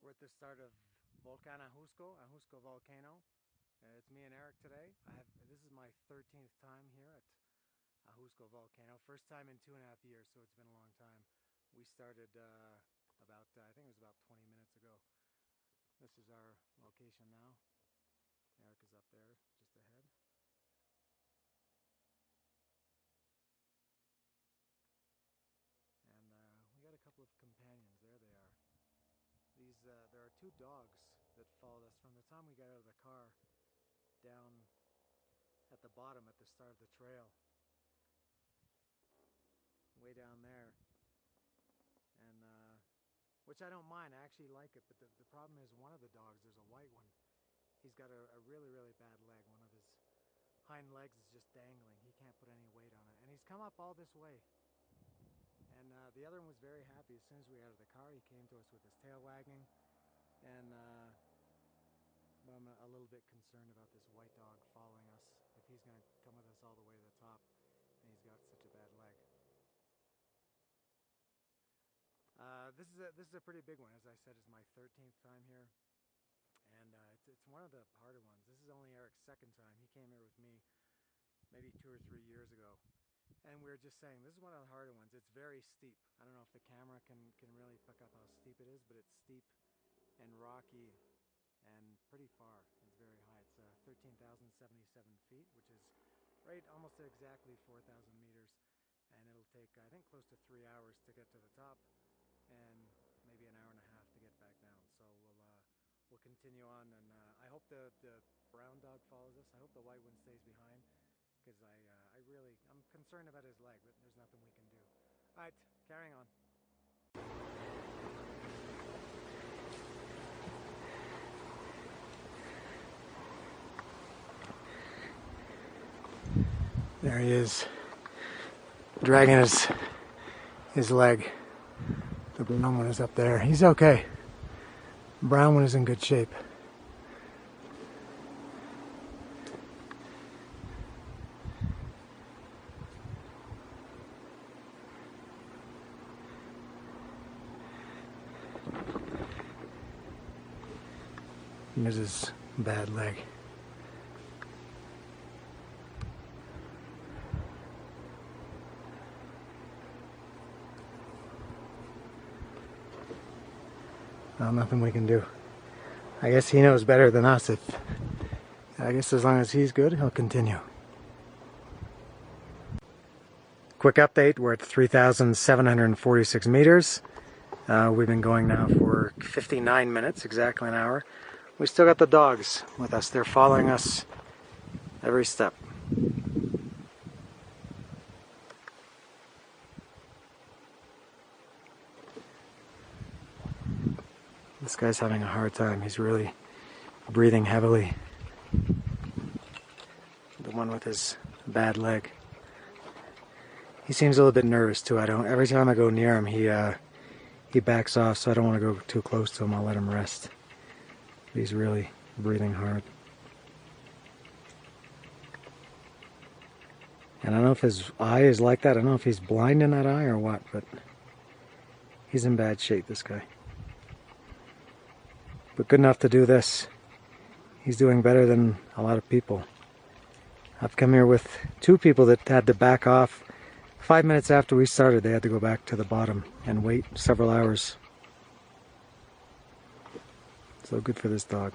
We're at the start of volcano Ajusco volcano. It's me and Eric today. This is my 13th time here at Ajusco volcano. First time in 2.5 years, so it's been a long time. We started I think it was about 20 minutes ago. This is our location now. Eric is up there, just ahead. And we got a couple of companions. There they are. There are two dogs that followed us from the time we got out of the car down at the bottom at the start of the trail, way down there. And which I don't mind. I actually like it, but the problem is one of the dogs, there's a white one. He's got a really, really bad leg. One of his hind legs is just dangling. He can't put any weight on it. And he's come up all this way. And the other one was very happy. As soon as we got out of the car, he came to us with his tail wagging. And but I'm a little bit concerned about this white dog following us. If he's going to come with us all the way to the top, and he's got such a bad leg. This is a pretty big one. As I said, it's my 13th time here, and it's one of the harder ones. This is only Eric's second time. He came here with me maybe 2 or 3 years ago, and we were just saying this is one of the harder ones. It's very steep. I don't know if the camera can really pick up how steep it is, but it's steep and rocky and pretty far. It's very high. It's 13,077 feet, which is right almost exactly 4,000 meters, and it'll take I think close to 3 hours to get to the top, and maybe an hour and a half to get back down. So we'll continue on, and I hope the brown dog follows us. I hope the white one stays behind, because I'm concerned about his leg, but there's nothing we can do. All right, carrying on. There he is, dragging his leg. The brown one is up there. He's okay. The brown one is in good shape. And there's his bad leg. Well, nothing we can do. I guess he knows better than us. I guess as long as he's good, he'll continue. Quick update, we're at 3,746 meters. We've been going now for 59 minutes, exactly an hour. We still got the dogs with us. They're following us every step. This guy's having a hard time. He's really breathing heavily. The one with his bad leg. He seems a little bit nervous too. Every time I go near him, he backs off, so I don't want to go too close to him. I'll let him rest. He's really breathing hard. And I don't know if his eye is like that. I don't know if he's blind in that eye or what, but he's in bad shape, this guy. But good enough to do this. He's doing better than a lot of people. I've come here with two people that had to back off. 5 minutes after we started, they had to go back to the bottom and wait several hours. So good for this dog.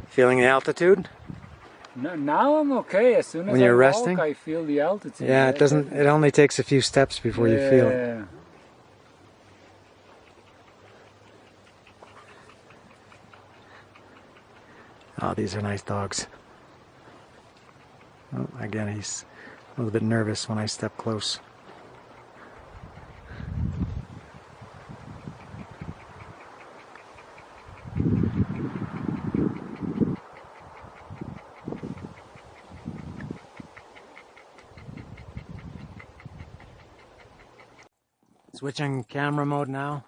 Feeling the altitude? No, now I'm okay. As soon as when you're I resting, walk, I feel the altitude. Yeah, it doesn't. It only takes a few steps before you feel it. Oh, these are nice dogs. Oh, again, he's a little bit nervous when I step close. Switching camera mode now,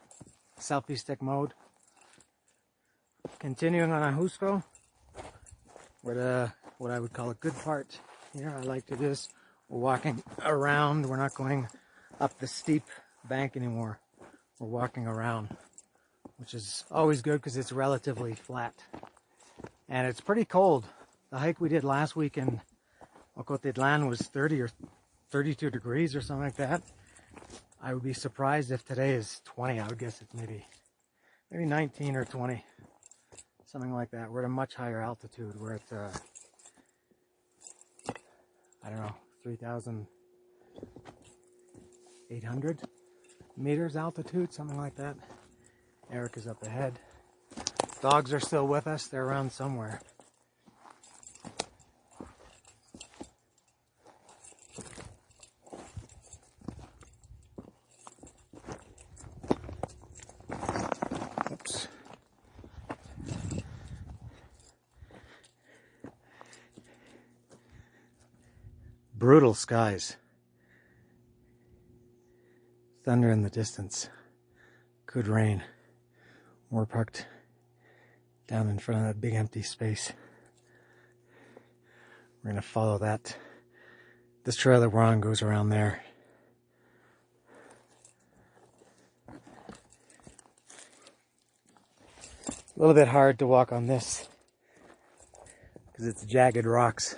selfie stick mode. Continuing on Ajusco, we're at what I would call a good part here. I like to do this. We're walking around. We're not going up the steep bank anymore. We're walking around, which is always good because it's relatively flat. And it's pretty cold. The hike we did last week in Delaney was 30 or 32 degrees or something like that. I would be surprised if today is 20. I would guess it's maybe 19 or 20. Something like that. We're at a much higher altitude. We're at, I don't know, 3,800 meters altitude, something like that. Eric is up ahead. Dogs are still with us. They're around somewhere. Oops. Brutal skies. Thunder in the distance. Could rain. We're parked down in front of that big empty space. We're going to follow that. This trail that we're on goes around there. A little bit hard to walk on this because it's jagged rocks.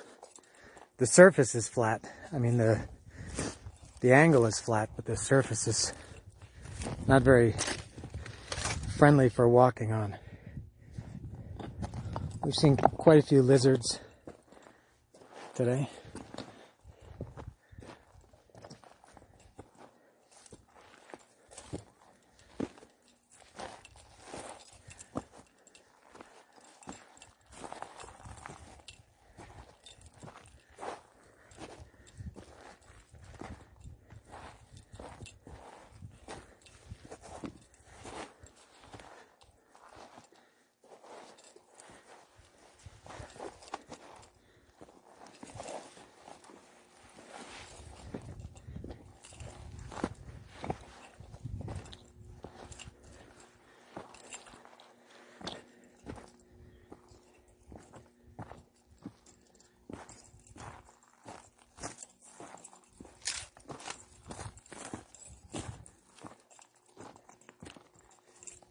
The surface is flat. I mean, the angle is flat, but the surface is not very friendly for walking on. We've seen quite a few lizards today.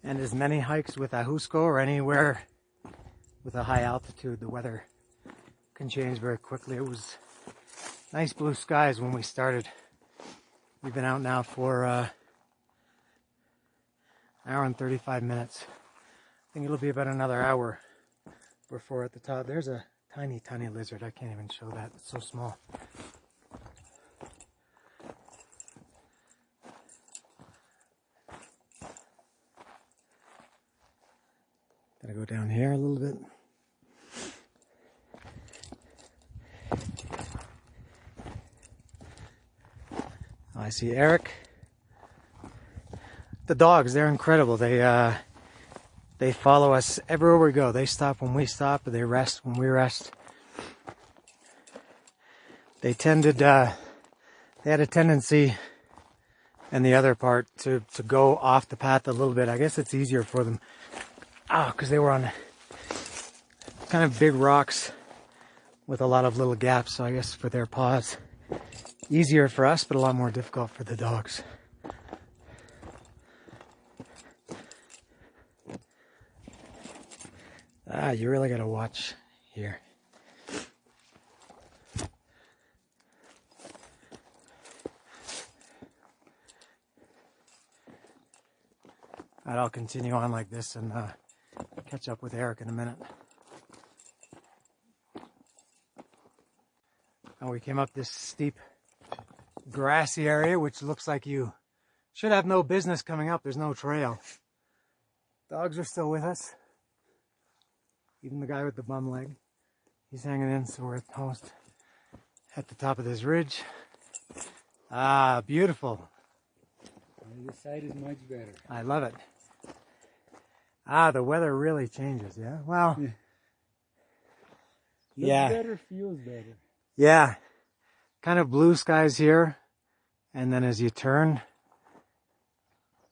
And as many hikes with Ajusco or anywhere with a high altitude, the weather can change very quickly. It was nice blue skies when we started. We've been out now for an hour and 35 minutes. I think it'll be about another hour before we're at the top. There's a tiny, tiny lizard. I can't even show that. It's so small. Gotta go down here a little bit. Oh, I see Eric. The dogs, they're incredible. They follow us everywhere we go. They stop when we stop, they rest when we rest. They had a tendency, and the other part, to go off the path a little bit. I guess it's easier for them. Because they were on kind of big rocks with a lot of little gaps, so I guess for their paws, easier for us, but a lot more difficult for the dogs. You really gotta watch here. I'll continue on like this and catch up with Eric in a minute. And we came up this steep grassy area, which looks like you should have no business coming up. There's no trail. Dogs are still with us. Even the guy with the bum leg. He's hanging in, so we're almost at the top of this ridge. Beautiful. This side is much better. I love it. The weather really changes, yeah? Well, yeah. Looks better, feels better. Yeah. Kind of blue skies here. And then as you turn,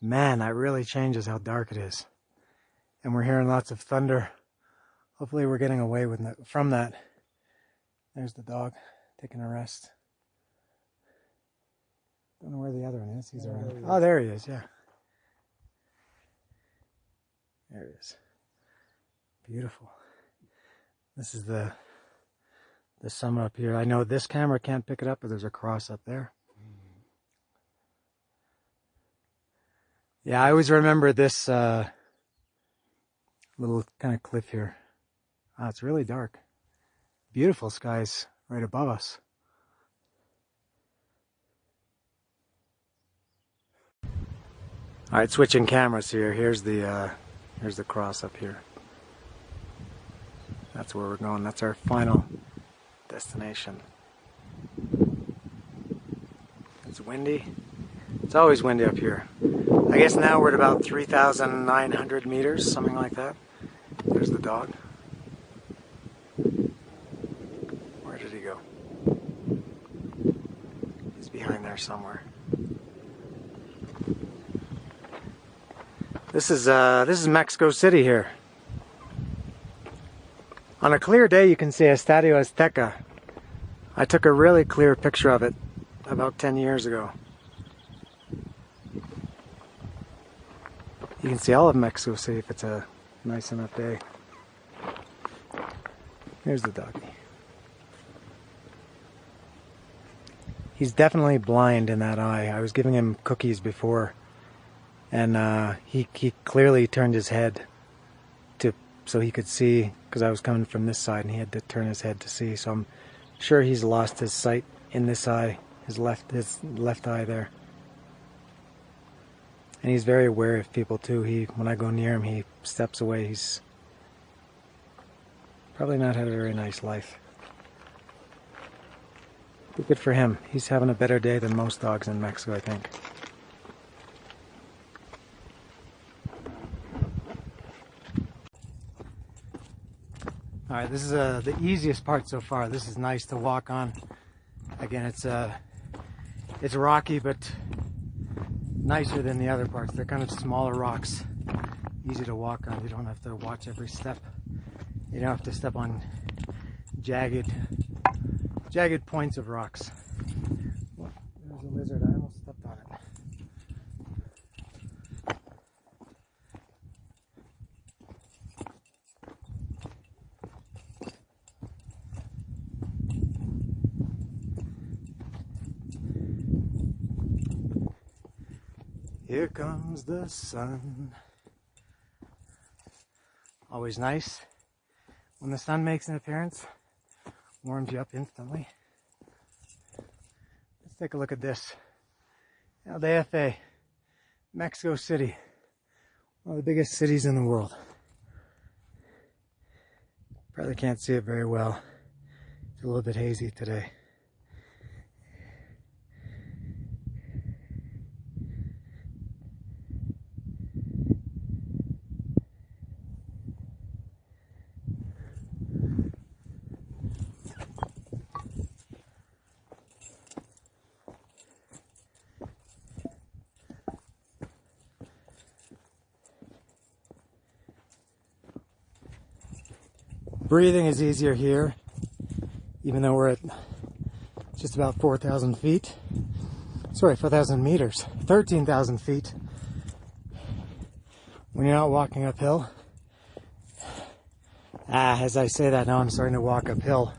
man, that really changes how dark it is. And we're hearing lots of thunder. Hopefully we're getting away from that. There's the dog taking a rest. Don't know where the other one is. He's around. There he Oh, is. there he is, yeah. There he is. Beautiful. This is the summit up here. I know this camera can't pick it up, but there's a cross up there. Yeah, I always remember this little kind of cliff here. Ah, it's really dark. Beautiful skies right above us. All right, switching cameras here. Here's the cross up here. That's where we're going. That's our final destination. It's windy. It's always windy up here. I guess now we're at about 3,900 meters, something like that. There's the dog. Where did he go? He's behind there somewhere. This is Mexico City here. On a clear day you can see Estadio Azteca. I took a really clear picture of it about 10 years ago. You can see all of Mexico City if it's a nice enough day. Here's the doggy. He's definitely blind in that eye. I was giving him cookies before, and he clearly turned his head so he could see, because I was coming from this side and he had to turn his head to see. So I'm sure he's lost his sight in this eye, his left eye there. And he's very aware of people too. When I go near him, he steps away. He's probably not had a very nice life. But good for him. He's having a better day than most dogs in Mexico, I think. Alright, this is the easiest part so far. This is nice to walk on. Again, it's rocky, but nicer than the other parts. They're kind of smaller rocks, easy to walk on. You don't have to watch every step. You don't have to step on jagged points of rocks. Oh, there's a lizard. I almost stepped on it. Here comes the sun. Always nice when the sun makes an appearance. Warms you up instantly. Let's take a look at this. El DF, Mexico City. One of the biggest cities in the world. Probably can't see it very well. It's a little bit hazy today. Breathing is easier here, even though we're at just about 4,000 feet. Sorry, 4,000 meters, 13,000 feet. When you're not walking uphill. As I say that now, I'm starting to walk uphill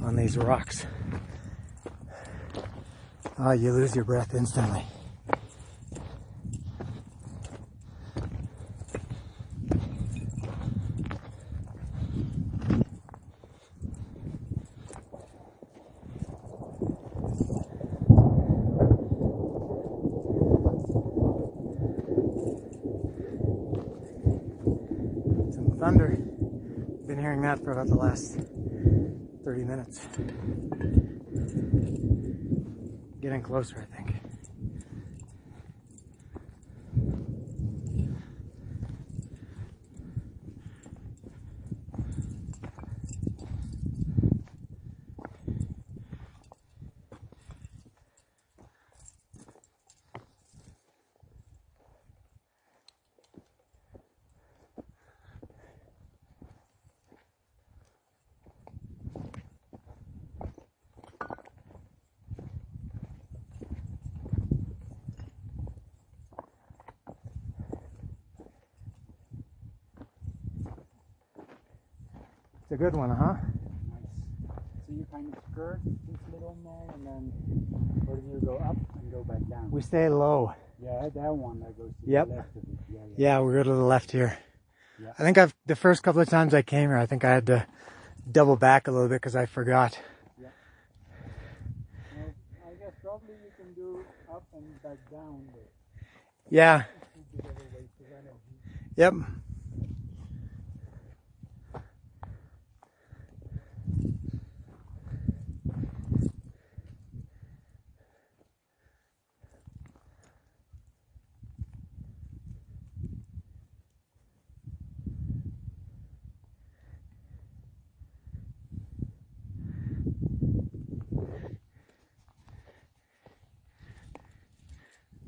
on these rocks. You lose your breath instantly. Thunder. Been hearing that for about the last 30 minutes. Getting closer, I think. It's a good one, huh? Nice. So you kind of skirt this little mall and then, or do you go up and go back down? We stay low. Yeah, that one that goes to Yep. the left of it. Yeah, we go to the left here. Yeah. I think the first couple of times I came here, I think I had to double back a little bit because I forgot. Yeah. Well, I guess probably you can do up and back down, but Yeah. it's a bit of a waste of energy. Yep.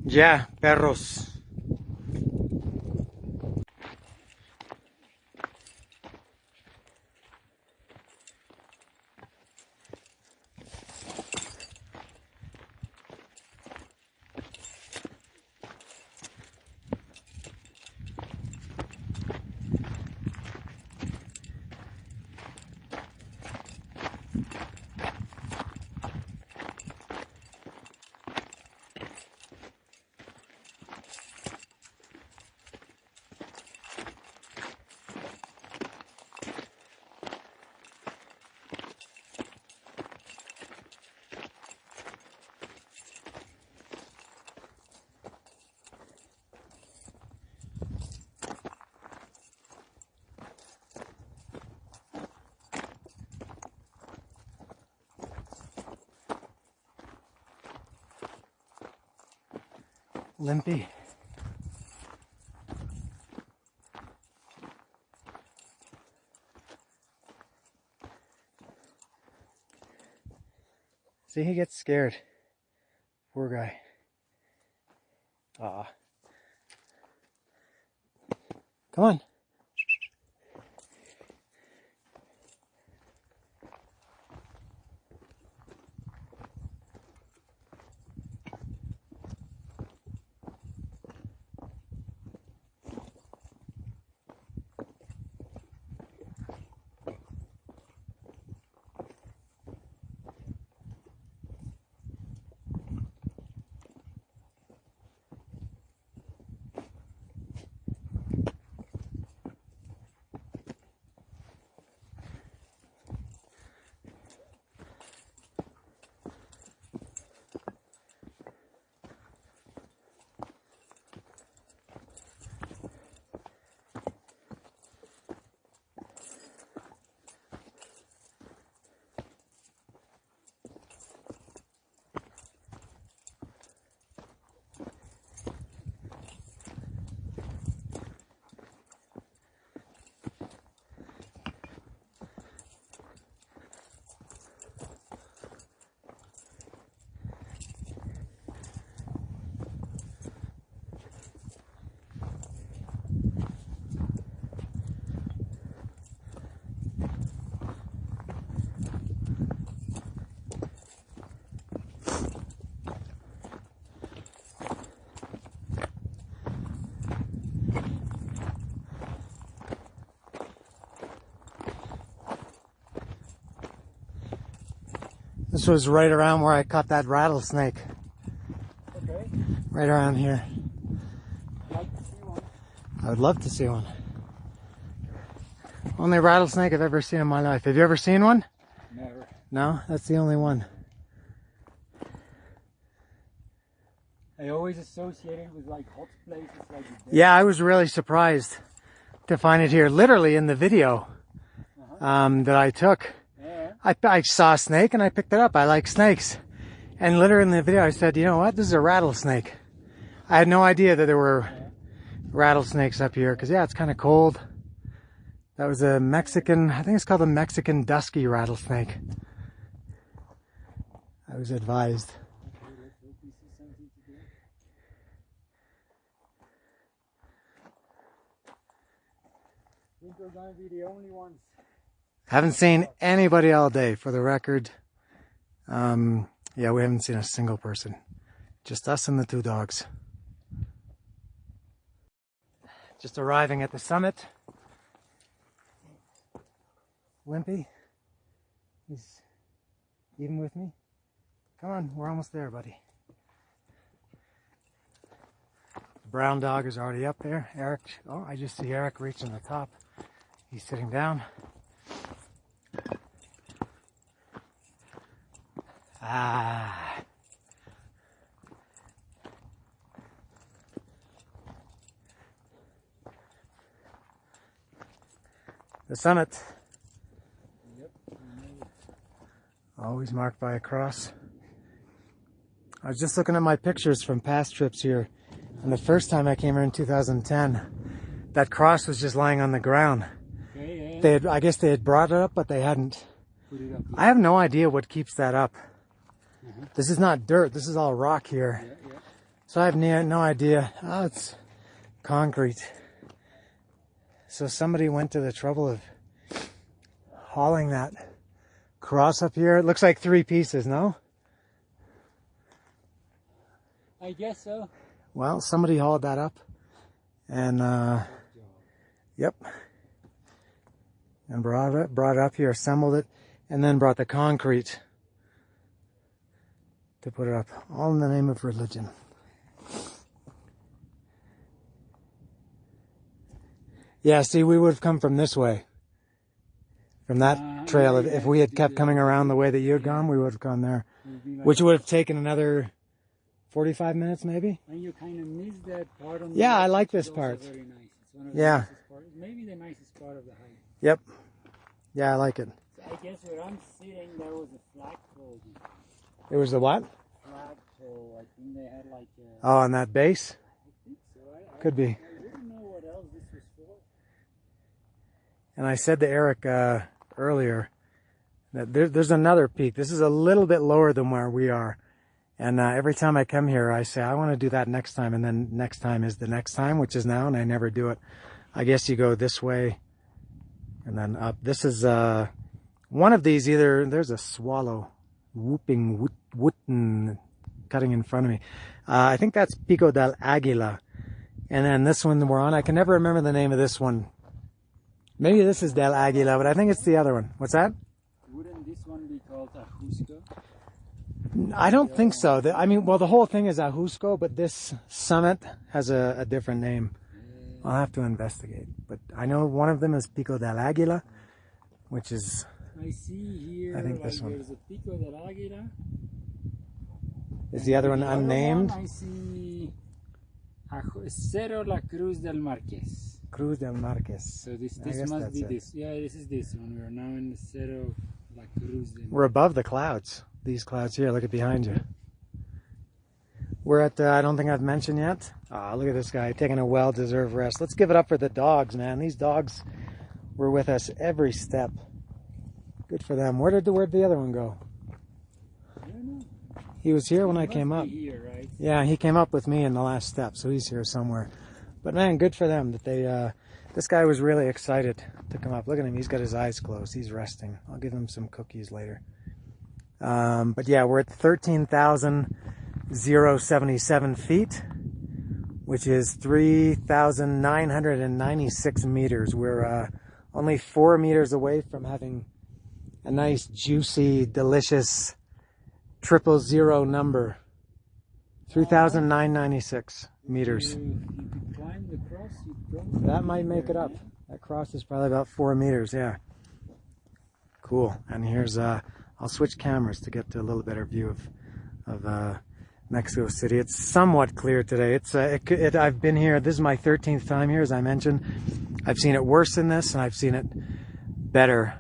Ya, perros. Limpy. See, he gets scared. Poor guy. Aw. Come on. This was right around where I caught that rattlesnake. Okay. Right around here. I'd like to see one. I would love to see one. Only rattlesnake I've ever seen in my life. Have you ever seen one? Never. No? That's the only one. I always associate it with like hot places like the Yeah, I was really surprised to find it here. Literally in the video that I took. Yeah. I saw a snake and I picked it up. I like snakes. And literally in the video I said, you know what? This is a rattlesnake. I had no idea that there were rattlesnakes up here. Because yeah, it's kind of cold. That was a Mexican, I think it's called a Mexican dusky rattlesnake. I was advised. Okay, let's hope we see something today. I think we're gonna be the only ones. Haven't seen anybody all day, for the record. Yeah, we haven't seen a single person. Just us and the two dogs. Just arriving at the summit. Limpy. He's even with me. Come on, we're almost there, buddy. The brown dog is already up there. Eric, oh, I just see Eric reaching the top. He's sitting down. Ah. The summit. Yep. Always marked by a cross. I was just looking at my pictures from past trips here, and the first time I came here in 2010, that cross was just lying on the ground. Okay, yeah. I guess they had brought it up, but they hadn't. Put it up. I have no idea what keeps that up. This is not dirt. This is all rock here. Yeah, yeah. So I have no idea. Oh, it's concrete. So somebody went to the trouble of hauling that cross up here. It looks like 3 pieces, no? I guess so. Well, somebody hauled that up. And, yep. And brought it up here, assembled it, and then brought the concrete to put it up. All in the name of religion. Yeah, see, we would have come from this way. From that trail. Yeah, If we had kept coming around the way that you had gone, we would have gone there. Like Which would have taken another 45 minutes, maybe? and you kind of miss that part on the Yeah, right, I like which is this also part. very nice. It's one of the Yeah. nicest parts. Maybe the nicest part of the hike. Yep. Yeah, I like it. So I guess where I'm sitting, there was a flagpole. It was the what? Flagpole. I think they had like a... Oh, on that base? I think so. Could be. I wouldn't know what else this was for. And I said to Eric earlier that there's another peak. This is a little bit lower than where we are. And every time I come here, I say, I want to do that next time. And then next time is the next time, which is now, and I never do it. I guess you go this way and then up. This is one of these either. There's a swallow whooping, wooten, cutting in front of me. I think that's Pico del Águila. And then this one we're on, I can never remember the name of this one. Maybe this is Del Águila, but I think it's the other one. What's that? Wouldn't this one be called Ajusco? I don't think so. I mean, well, the whole thing is Ajusco, but this summit has a different name. I'll have to investigate. But I know one of them is Pico del Águila, which is... I see here, I think like this one. there's a Pico del Águila. Is the other one The other unnamed? one I see Cerro La Cruz del Marqués. Cruz del Marqués. So this I guess must that's be it. this. Yeah, this is this one. We are now in the Cerro La Cruz del We're above the clouds. These clouds here. Look at behind you. We're at, I don't think I've mentioned yet. Ah, look at this guy taking a well-deserved rest. Let's give it up for the dogs, man. These dogs were with us every step. Good for them. Where'd the other one go? I don't know. He was here when I Must came be up. Here, right? Yeah, he came up with me in the last step, so he's here somewhere. But man, good for them that they, this guy was really excited to come up. Look at him, he's got his eyes closed. He's resting. I'll give him some cookies later. But yeah, we're at 13,077 feet, which is 3,996 meters. We're only 4 meters away from having a nice, juicy, delicious 000 number. 3,996 meters. If you climb the cross, you don't That might make it there, up. yeah? That cross is probably about 4 meters, yeah. Cool. And here's, I'll switch cameras to get to a little better view of Mexico City. It's somewhat clear today. It's I've been here, this is my 13th time here, as I mentioned. I've seen it worse than this, and I've seen it better.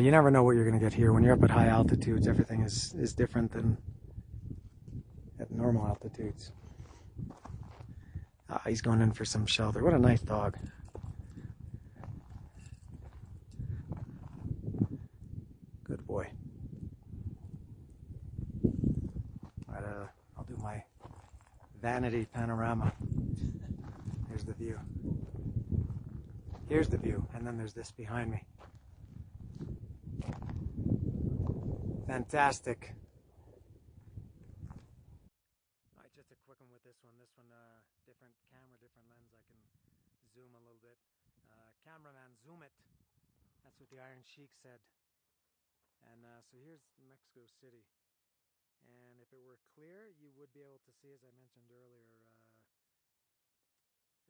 You never know what you're going to get here. When you're up at high altitudes, everything is different than at normal altitudes. He's going in for some shelter. What a nice dog. Good boy. Right, I'll do my vanity panorama. Here's the view. Here's the view, and then there's this behind me. Fantastic. All right, just a quick one with this one. This one, different camera, different lens. I can zoom a little bit. Cameraman, zoom it. said. And so here's Mexico City. And if it were clear, you would be able to see, as I mentioned earlier,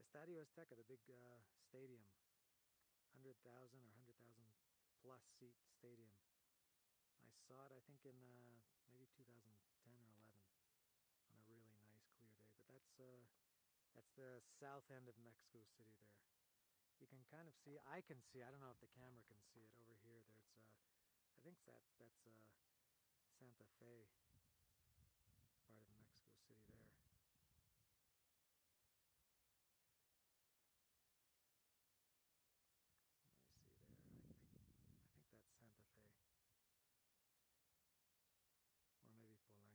Estadio Azteca, the big stadium, 100,000 or 100,000 plus seat stadium. I saw it, I think, in maybe 2010 or 11 on a really nice clear day. But that's the south end of Mexico City there. You can kind of see, I can see, I don't know if the camera can see it over here. There's, I think that's Santa Fe, part of Mexico City there. Let me see there. I think that's Santa Fe, or maybe Polanco. I'm not sure.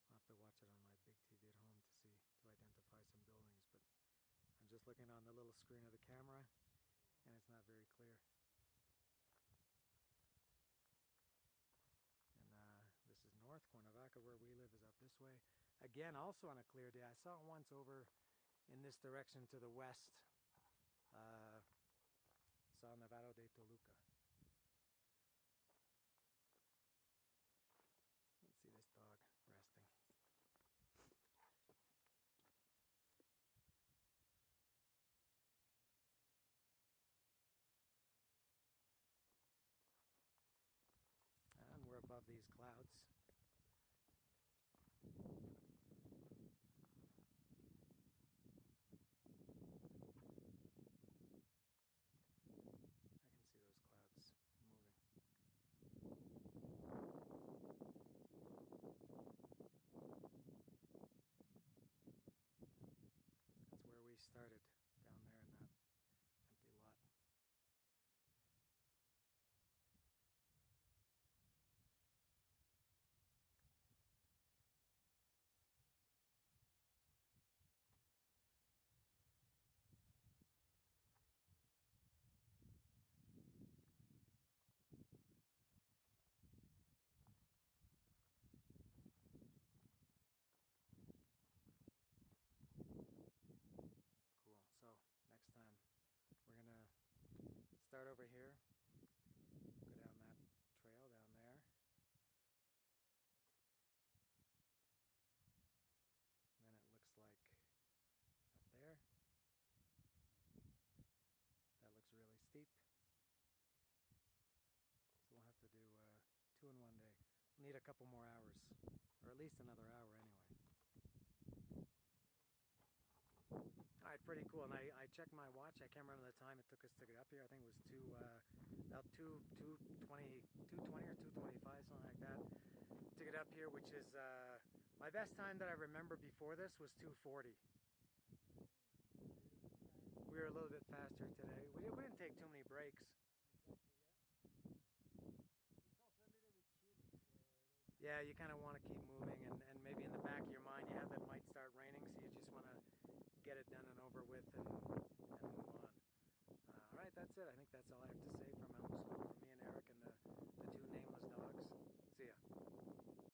I'll have to watch it on my big TV at home to identify some buildings. But I'm just looking on the little screen of the camera, and it's not very clear. And this is North Cuernavaca, where we live, is up this way. Again, also on a clear day. I saw it once over in this direction to the west. Saw Nevado de Toluca. Let's see this dog resting. And we're above these clouds. I can see those clouds moving. That's where we started, down there in that empty lot. Cool. So next time we're gonna start over here, go down that trail down there, and then it looks like up there, that looks really steep. So we'll have to do 2 in one day. We'll need a couple more hours, or at least another hour anyway. Alright, pretty cool. And I checked my watch. I can't remember the time it took us to get up here. I think it was about 2:20 or 2:25, something like that, to get up here, which is my best time that I remember before this was 2:40. We were a little bit faster today. We didn't take too many breaks. Exactly, yeah. It's also a little bit chilly, so... Yeah, you kind of want to keep moving, and maybe in the back of your mind you have that it might start raining, so you just want to get it done and over with and move on. Alright, that's it. I think that's all I have to say from Ajusco, from me and Eric and the